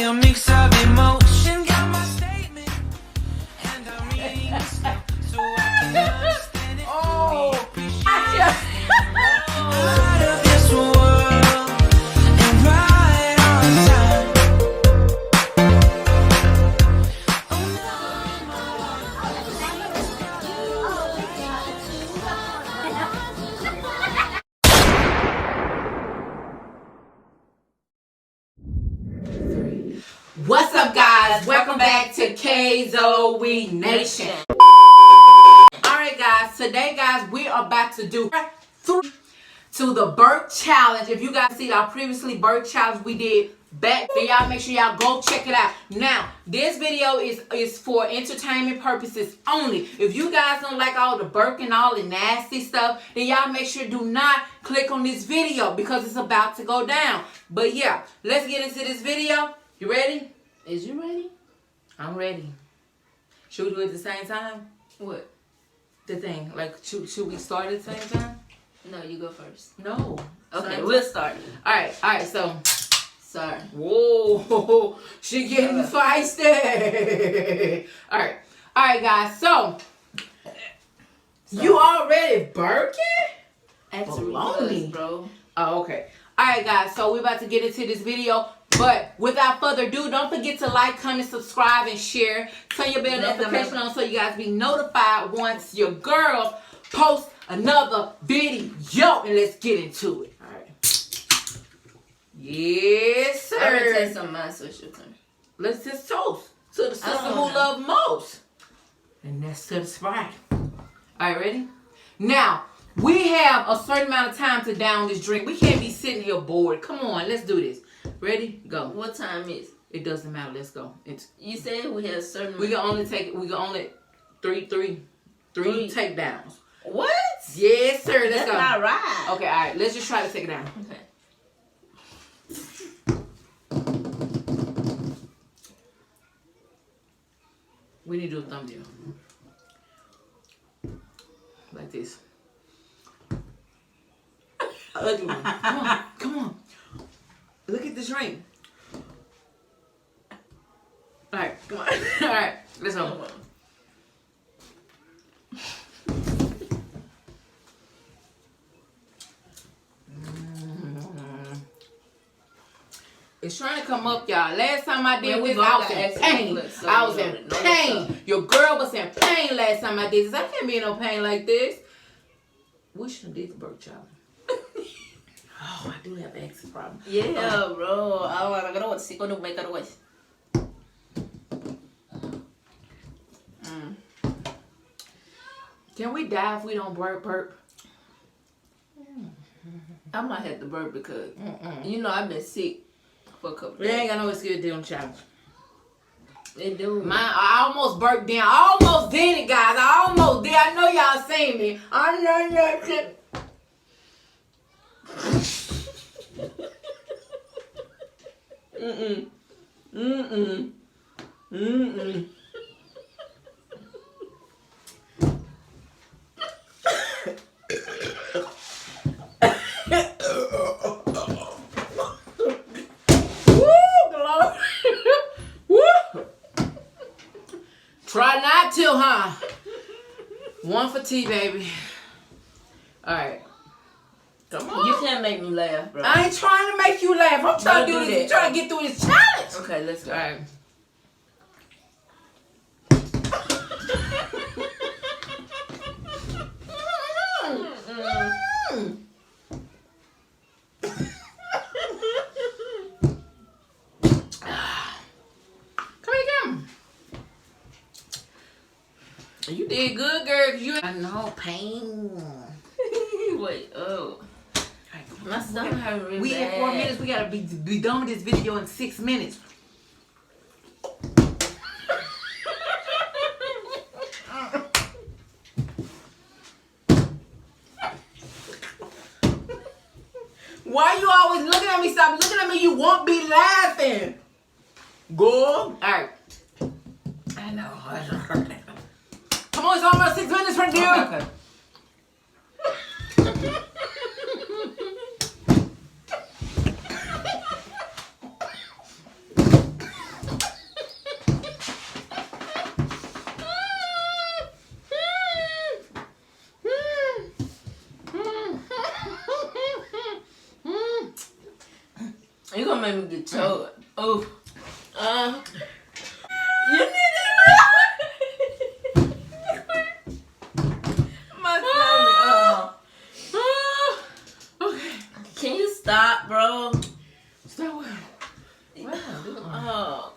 a mix of emotion. Got my statement, and I'm reading it slow so I can understand it. Oh, Out of this world and right on time. what's up, guys? Welcome back to KzoeyNation. Alright, guys, today, guys, we are about to do to the Burp challenge. If you guys see our previously Burp challenge we did back, then y'all make sure y'all go check it out. Now, this video is for entertainment purposes only. If you guys don't like all the burp and all the nasty stuff, then y'all make sure do not click on this video because it's about to go down. But yeah, let's get into this video. You ready? Is you ready? I'm ready. Should we do it at the same time? What? The thing, like, should we start at the same time? No, you go first. No. Okay, we'll start. All right, so. Sorry. Whoa, she getting feisty. All right, guys, so. You already burping? Absolutely, bro. Oh, okay. All right, guys, so we're about to get into this video. But without further ado, don't forget to like, comment, subscribe, and share. Turn your bell notification on so you guys be notified once your girls post another video. And let's get into it. All right. Yes, sir. I'm gonna taste some of mine, so it's your turn. Let's just toast to the sister who love most. And that's to the Sprite. All right, ready? Now, we have a certain amount of time to down this drink. We can't be sitting here bored. Come on, let's do this. Ready? Go. What time is? It doesn't matter. Let's go. You said we had a certain. We can only three takedowns. What? Yes, sir. Let's That's go. not right. Okay, all right. Let's just try to take it down. Okay. We need to do a thumbnail. Like this. Ugly one. Come on. Look at the drink. All right, come on. All right, let's go. It's trying to come up, y'all. Last time I did this, I was in pain. I was in pain. Your girl was in pain last time I did this. I can't be in no pain like this. We should have did the Burp challenge. Oh, I do have access problem. Yeah, bro. Agora eu vou te quando make it away. Can we die if we don't burp? I might have to burp because you know I've been sick for a couple We days. ain't got no excuse to do them challenge. They do. I almost burped down. I almost did it, guys. I almost did. I know y'all seen me. I know y'all seen. Try not to, huh? One for tea, baby. All right. Come on. You can't make me laugh, bro. I ain't trying to make you laugh. I'm trying to do this. Trying to get through this challenge. Okay, let's go. All right. You did good, girl. You I know pain. Wait, oh. My stomach hurt really We bad. in 4 minutes. We gotta be done with this video in 6 minutes. Why you always looking at me? Stop looking at me. You won't be laughing. Go. All right. I know. Come on, it's almost 6 minutes from you. Okay. gonna make me get choked. Oh. You need it. My stomach. Okay. Can you stop, bro? Stop what? Oh.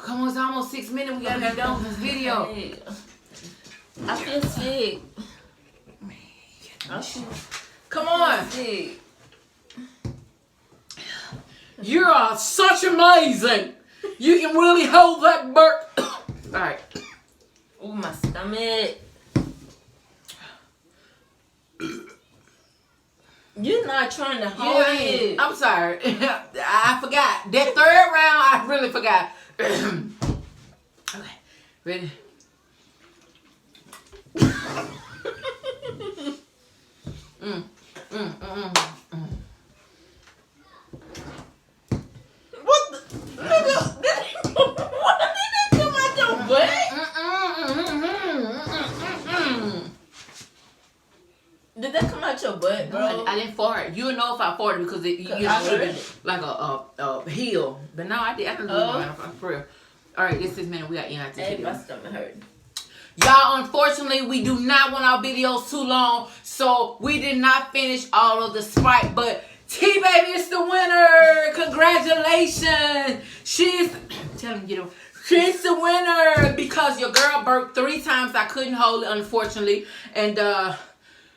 Come on, it's almost 6 minutes. We gotta be done with this video. I feel sick. Come on. Sick. You are such amazing. You can really hold that burp. Alright. Oh, my stomach. You're not trying to hold it. I'm sorry. I forgot. That third round, I really forgot. Okay. Ready? What the? Nigga, what did that come out your butt? Did that come out your butt, bro? I didn't fart. You know if I farted because it heard it. like a heel. But no, I didn't do it for real. Alright, this is minute. We got in out this Hey, video. my stomach hurt. Y'all, unfortunately, we do not want our videos too long, so we did not finish all of the Sprite, but T-Baby is the winner. Congratulations. She's she's the winner because your girl burped 3 times. I couldn't hold it, unfortunately. And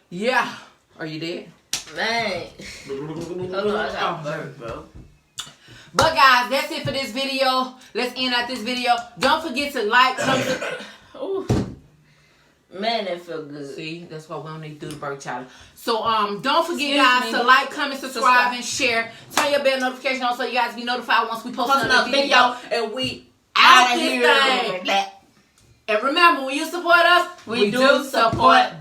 yeah. Are you dead? Man. Hold on, I got burp, bro. But guys, that's it for this video. Let's end out this video. Don't forget to like, comment. Ooh. Man, that feel good. See, that's why we don't need to do the burp challenge. So don't forget guys to like, comment, subscribe, and share. Turn your bell notification on so you guys be notified once we post another video. And we out of this thing. And remember, when you support us, we do support